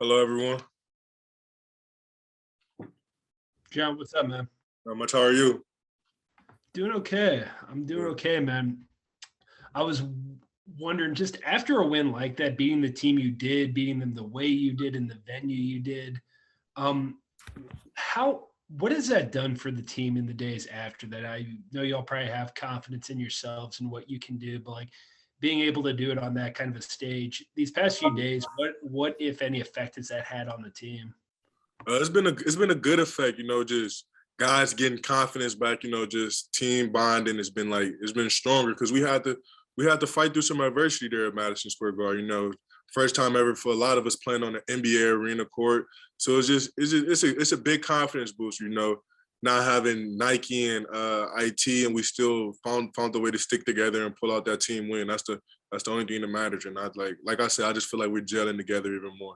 Hello, everyone. John, what's up, man? Not much. How are you? Doing okay. I'm doing Good. okay, man. I was wondering, just after a win like that, beating the team you did, beating them the way you did in the venue you did, um, how what has that done for the team in the days after that? I know y'all probably have confidence in yourselves and what you can do, but like being able to do it on that kind of a stage these past few days, what if any effect has that had on the team? It's been a good effect. Just guys getting confidence back. Just team bonding. It's been stronger because we had to fight through some adversity there at Madison Square Garden. First time ever for a lot of us playing on the NBA arena court. So it's a big confidence boost. Not having Nike and IT, and we still found the way to stick together and pull out that team win. That's the only thing that matters. And I like I said, I just feel like we're gelling together even more.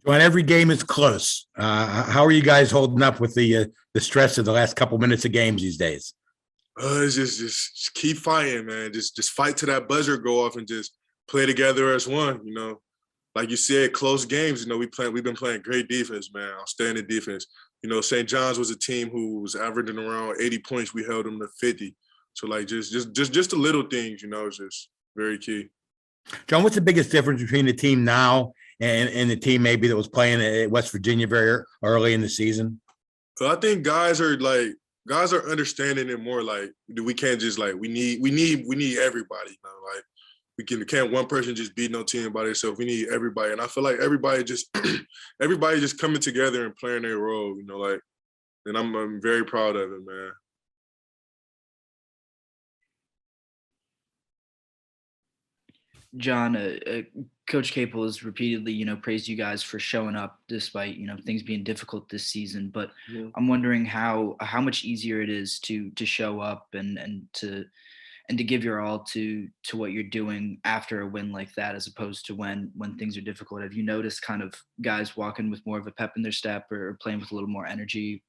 When every game is close, how are you guys holding up with the stress of the last couple minutes of games these days? It's just keep fighting, man. Just fight till that buzzer go off and just play together as one. Like you said, close games. We've been playing great defense, man. Outstanding defense. St. John's was a team who was averaging around 80 points. We held them to 50. So like just the little things, is just very key. John, what's the biggest difference between the team now and the team maybe that was playing at West Virginia very early in the season? So I think guys are understanding it more. Like we can't just we need everybody. Like can't one person just beat no team by themselves. We need everybody, and I feel like everybody just coming together and playing their role. And I'm very proud of it, man. John, Coach Capel has repeatedly, praised you guys for showing up despite, things being difficult this season. But I'm wondering how much easier it is to show up and to give your all to what you're doing after a win like that, as opposed to when things are difficult. Have you noticed kind of guys walking with more of a pep in their step or playing with a little more energy?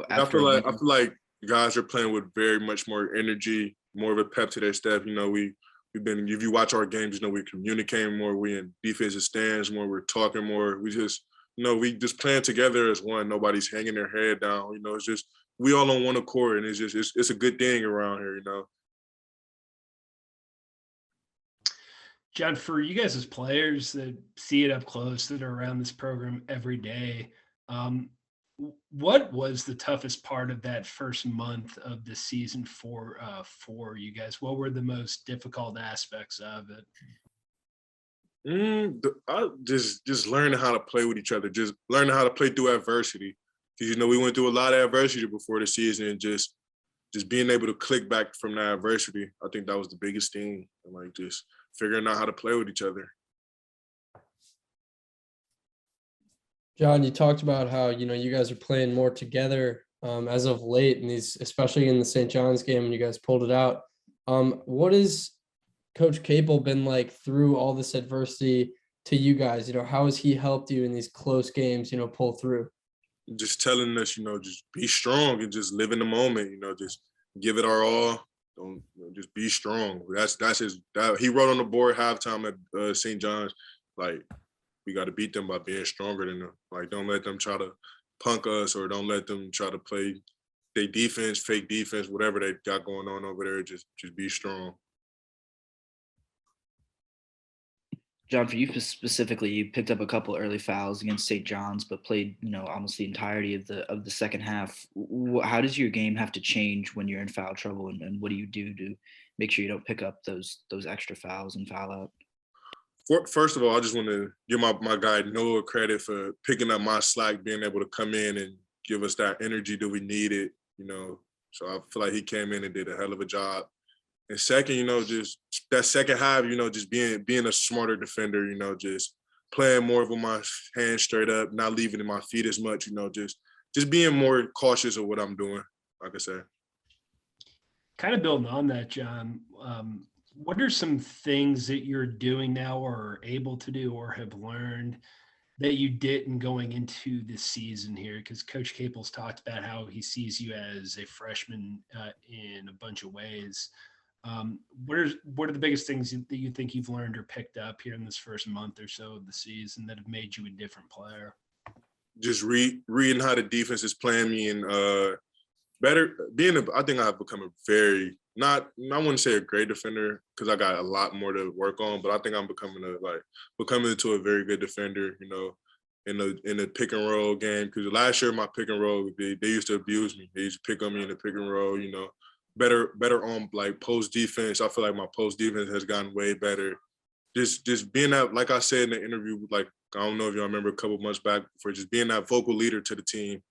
I feel like guys are playing with very much more energy, more of a pep to their step. If you watch our games, we're communicating more. We in defensive stands more. We're talking more. We just playing together as one. Nobody's hanging their head down. It's just we all on one accord, and it's a good thing around here. John, for you guys as players that see it up close, that are around this program every day, what was the toughest part of that first month of the season for you guys? What were the most difficult aspects of it? Just learning how to play with each other, just learning how to play through adversity. Because we went through a lot of adversity before the season, and just being able to click back from that adversity. I think that was the biggest thing, and just figuring out how to play with each other. John, you talked about how, you guys are playing more together as of late, and especially in the St. John's game, and you guys pulled it out. What has Coach Capel been like through all this adversity to you guys? How has he helped you in these close games, pull through? Just telling us, just be strong and just live in the moment, just give it our all. Don't just be strong. That's he wrote on the board halftime at St. John's, we got to beat them by being stronger than them. Don't let them try to punk us, or don't let them try to play their defense, fake defense, whatever they got going on over there. Just be strong. John, for you specifically, you picked up a couple early fouls against St. John's, but played, almost the entirety of the second half. How does your game have to change when you're in foul trouble, and what do you do to make sure you don't pick up those extra fouls and foul out? First of all, I just want to give my guy Noah credit for picking up my slack, being able to come in and give us that energy that we needed, So I feel like he came in and did a hell of a job. And second, just that second half, just being a smarter defender, just playing more with my hands straight up, not leaving in my feet as much, just being more cautious of what I'm doing, like I said. Kind of building on that, John, what are some things that you're doing now or are able to do or have learned that you didn't going into this season here? Because Coach Capel's talked about how he sees you as a freshman in a bunch of ways. What are the biggest things that you think you've learned or picked up here in this first month or so of the season that have made you a different player? Just reading how the defense is playing me and I think I've become a very I wouldn't say a great defender because I got a lot more to work on, but I think I'm becoming into a very good defender, you know, in the pick and roll game. Because last year my pick and roll, they used to abuse me. They used to pick on me in the pick and roll, you know. Better on like post defense. I feel like my post defense has gotten way better. Just being that, like I said in the interview, like I don't know if y'all remember a couple months back, for just being that vocal leader to the team.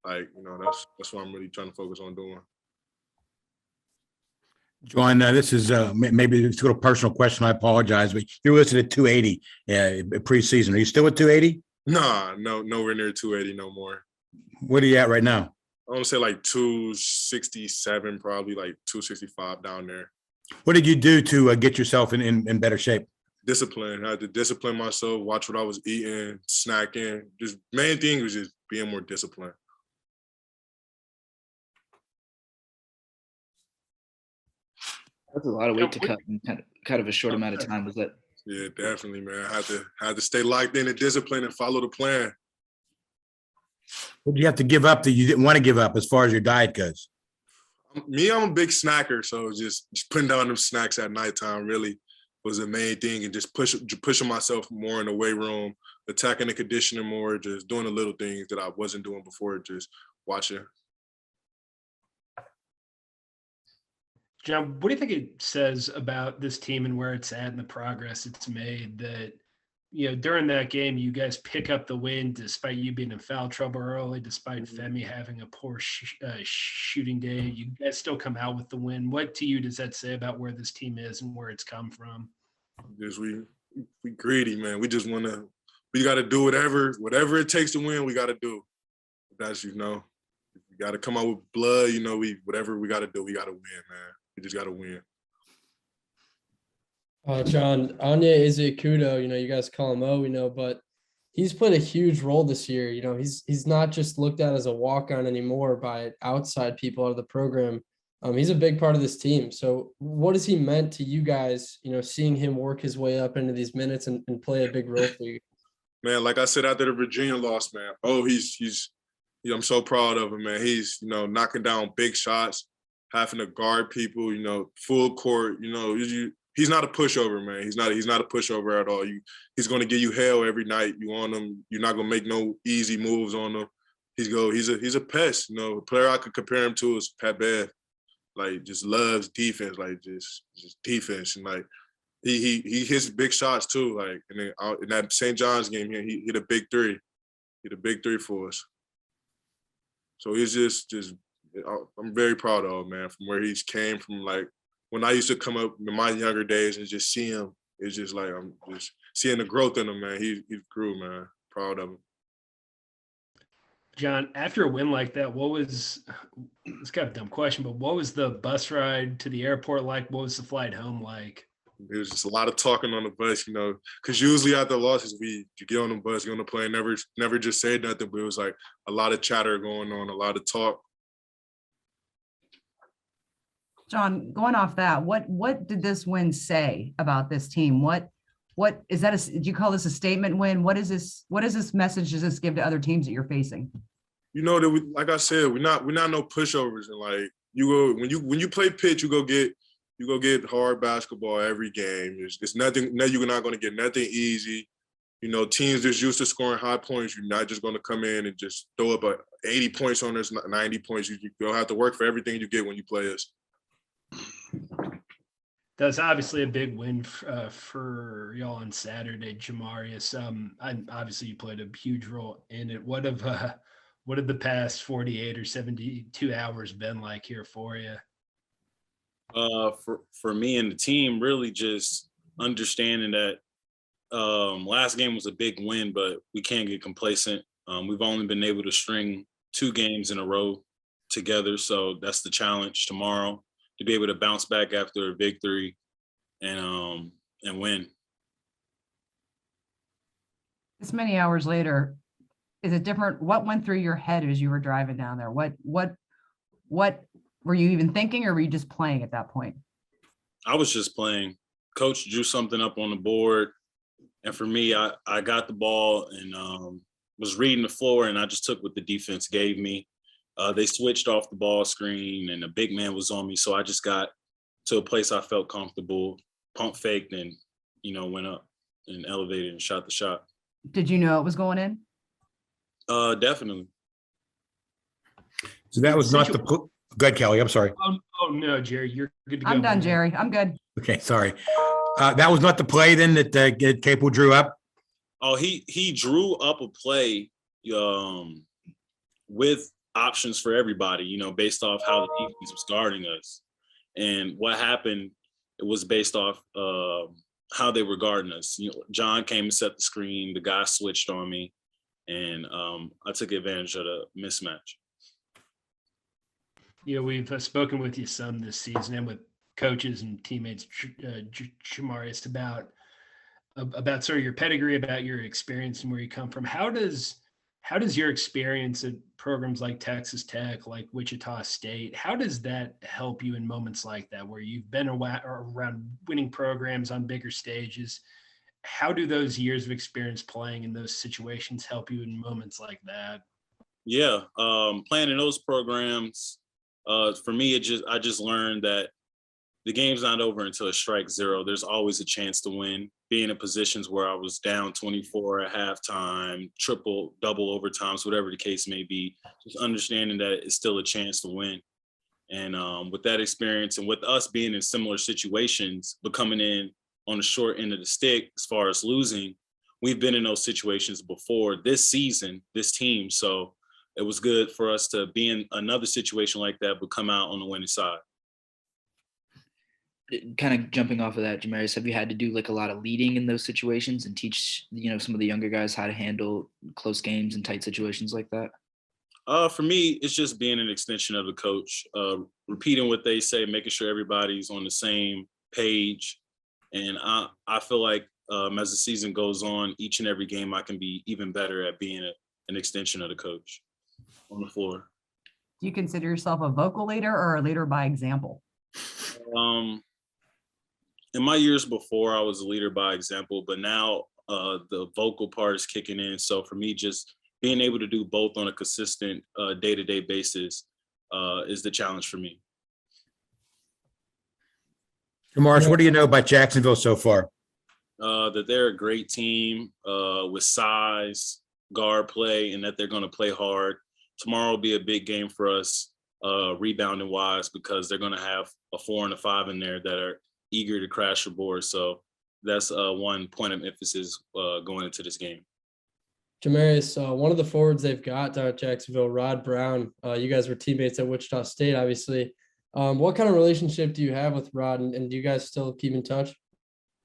Like, you know, that's what I'm really trying to focus on doing. John, this is maybe it's a little personal question. I apologize, but you're listed at 280 preseason. Are you still at 280? Nah, nowhere near 280 no more. What are you at right now? I want to say like 267, probably like 265 down there. What did you do to get yourself in better shape? Discipline. I had to discipline myself, watch what I was eating, snacking. Just main thing was just being more disciplined. That's a lot of weight to cut in kind of a short amount of time. Was that? Yeah, definitely, man. I had to stay locked in and disciplined and follow the plan. What do you have to give up that you didn't want to give up as far as your diet goes? I'm a big snacker, so just putting down them snacks at nighttime really was the main thing, and just pushing myself more in the weight room, attacking the conditioning more, just doing the little things that I wasn't doing before, just watching. John, what do you think it says about this team and where it's at and the progress it's made that, you know, during that game, you guys pick up the win despite you being in foul trouble early, despite Femi having a poor shooting day, you guys still come out with the win. What to you does that say about where this team is and where it's come from? Just we greedy, man. We got to do whatever it takes to win. We got to do. That's, you know, we got to come out with blood. You know, whatever we got to do, we got to win, man. We just got to win. John, Anya Ezekudo, you know, you guys call him O, we know, but he's played a huge role this year. You know, he's not just looked at as a walk-on anymore by outside people out of the program. He's a big part of this team. So what has he meant to you guys, you know, seeing him work his way up into these minutes and play a big role for you? Man, like I said after the Virginia loss, man, I'm so proud of him, man. He's, you know, knocking down big shots, having to guard people, you know, full court, you know, he's not a pushover, man. He's not a pushover at all. He's going to give you hell every night. You on him. You're not going to make no easy moves on him. He's a pest. You know, a player I could compare him to is Pat Bev. Like, just loves defense, like just defense, and like he hits big shots too. Like, and then in that St. John's game, he hit a big three. He hit a big three for us. So he's just I'm very proud of him, man, from where he's came from. Like, when I used to come up in my younger days and just see him, it's just like I'm just seeing the growth in him, man. He grew, man. Proud of him. John, after a win like that, it's kind of a dumb question, but what was the bus ride to the airport like? What was the flight home like? There was just a lot of talking on the bus, you know, because usually after losses, you get on the bus, get on the plane, never just say nothing, but it was like a lot of chatter going on, a lot of talk. John, going off that, what did this win say about this team? What is that? Do you call this a statement win? What is this message does this give to other teams that you're facing? You know, that like I said, we're not no pushovers, and like when you play Pitt, you go get hard basketball every game. It's nothing. No, you're not going to get nothing easy. You know, teams just used to scoring high points. You're not just going to come in and just throw up 80 points on us, 90 points. You'll have to work for everything you get when you play us. That's obviously a big win for y'all on Saturday, Jamarius. Obviously you played a huge role in it. What have the past 48 or 72 hours been like here for you? For me and the team, really just understanding that last game was a big win, but we can't get complacent. We've only been able to string 2 games in a row together, so that's the challenge tomorrow, to be able to bounce back after a victory and win. This many hours later, is it different? What went through your head as you were driving down there? What were you even thinking, or were you just playing at that point? I was just playing. Coach drew something up on the board, and for me, I got the ball and was reading the floor, and I just took what the defense gave me. They switched off the ball screen, and the big man was on me, so I just got to a place I felt comfortable, pump faked, and went up and elevated and shot the shot. Did you know it was going in? Definitely. So that was not the. Go ahead, Kelly. I'm sorry. Oh no, Jerry, you're good to go. I'm done, Jerry. I'm good. Okay, sorry. That was not the play then that Capel drew up? Oh, he drew up a play with options for everybody, based off how the defense was guarding us. And what happened, it was based off how they were guarding us. John came and set the screen. The guy switched on me, and I took advantage of the mismatch. We've spoken with you some this season and with coaches and teammates, Jamarius, about sort of your pedigree, about your experience and where you come from. How does your experience at programs like Texas Tech, like Wichita State, how does that help you in moments like that where you've been around winning programs on bigger stages? How do those years of experience playing in those situations help you in moments like that? Yeah, playing in those programs, for me, I just learned that the game's not over until it strikes zero. There's always a chance to win. Being in positions where I was down 24 at halftime, triple, double overtimes, whatever the case may be, just understanding that it's still a chance to win. And with that experience and with us being in similar situations, but coming in on the short end of the stick as far as losing, we've been in those situations before this season, this team. So it was good for us to be in another situation like that, but come out on the winning side. Kind of jumping off of that, Jamarius, have you had to do like a lot of leading in those situations and teach, some of the younger guys how to handle close games and tight situations like that? For me, it's just being an extension of the coach, repeating what they say, making sure everybody's on the same page. And I feel like as the season goes on, each and every game I can be even better at being an extension of the coach on the floor. Do you consider yourself a vocal leader or a leader by example? In my years before, I was a leader by example, but now the vocal part is kicking in. So for me, just being able to do both on a consistent day-to-day basis is the challenge for me. Jamarius, what do you know about Jacksonville so far? That they're a great team with size, guard play, and that they're going to play hard. Tomorrow will be a big game for us rebounding wise because they're going to have a 4 and a 5 in there that are eager to crash the board. So that's one point of emphasis going into this game. Jamarius, one of the forwards they've got down at Jacksonville, Rod Brown. You guys were teammates at Wichita State, obviously. What kind of relationship do you have with Rod, and do you guys still keep in touch?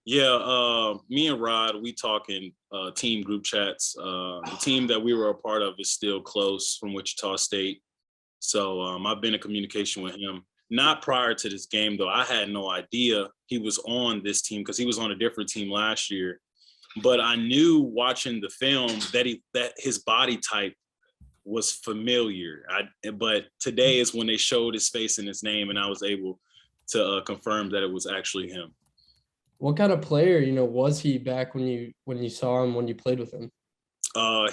Yeah, me and Rod, we talk in team group chats. The team that we were a part of is still close from Wichita State. So I've been in communication with him. Not prior to this game, though. I had no idea he was on this team because he was on a different team last year. But I knew watching the film that his body type was familiar. But today is when they showed his face and his name, and I was able to confirm that it was actually him. What kind of player, was he back when you saw him, when you played with him?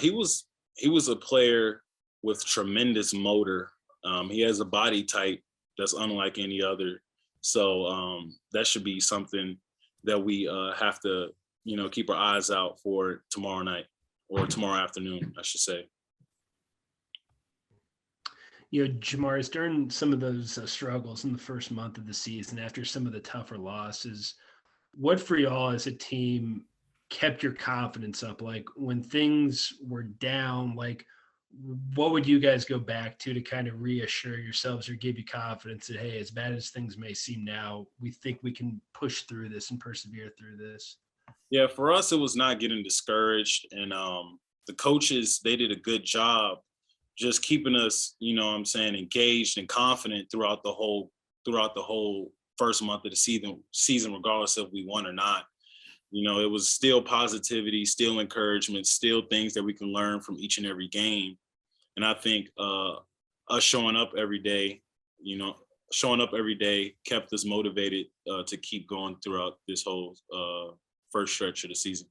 He was a player with tremendous motor. He has a body type that's unlike any other. So that should be something that we have to, keep our eyes out for tomorrow night or tomorrow afternoon, I should say. Jamarius, during some of those struggles in the first month of the season, after some of the tougher losses, what for y'all as a team kept your confidence up? Like when things were down, like what would you guys go back to kind of reassure yourselves or give you confidence that, hey, as bad as things may seem now, we think we can push through this and persevere through this? Yeah, for us, it was not getting discouraged. And the coaches, they did a good job just keeping us, engaged and confident throughout the whole first month of the season, regardless if we won or not. It was still positivity, still encouragement, still things that we can learn from each and every game. And I think us showing up every day, showing up every day kept us motivated to keep going throughout this whole first stretch of the season.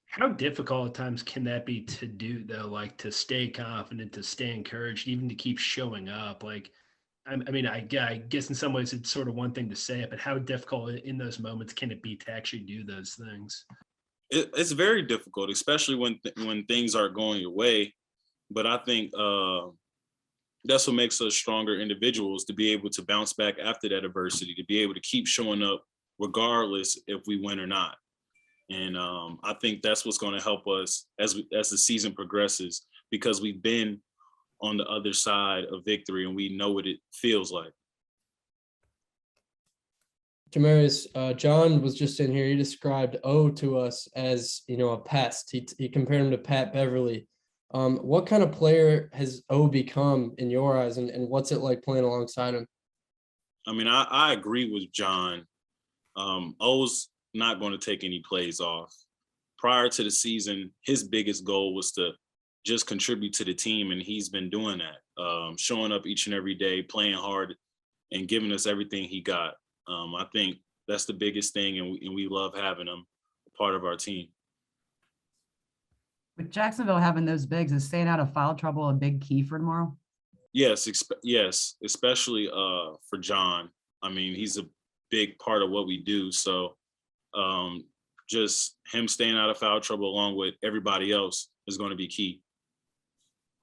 How difficult at times can that be to do, though? Like, to stay confident, to stay encouraged, even to keep showing up? Like, I mean, I guess in some ways it's sort of one thing to say it, but how difficult in those moments can it be to actually do those things? It's very difficult, especially when things aren't going your way. But I think that's what makes us stronger individuals, to be able to bounce back after that adversity, to be able to keep showing up regardless if we win or not. And I think that's what's going to help us as the season progresses, because we've been on the other side of victory and we know what it feels like. Jamarius, John was just in here. He described O to us as, a pest. He compared him to Pat Beverly. What kind of player has O become in your eyes, and what's it like playing alongside him? I mean, I agree with John. O's not going to take any plays off. Prior to the season, his biggest goal was to just contribute to the team, and he's been doing that, showing up each and every day, playing hard, and giving us everything he got. I think that's the biggest thing, and we love having him part of our team. With Jacksonville having those bigs, is staying out of foul trouble a big key for tomorrow? Yes, especially for John. I mean, he's a big part of what we do. So just him staying out of foul trouble along with everybody else is going to be key.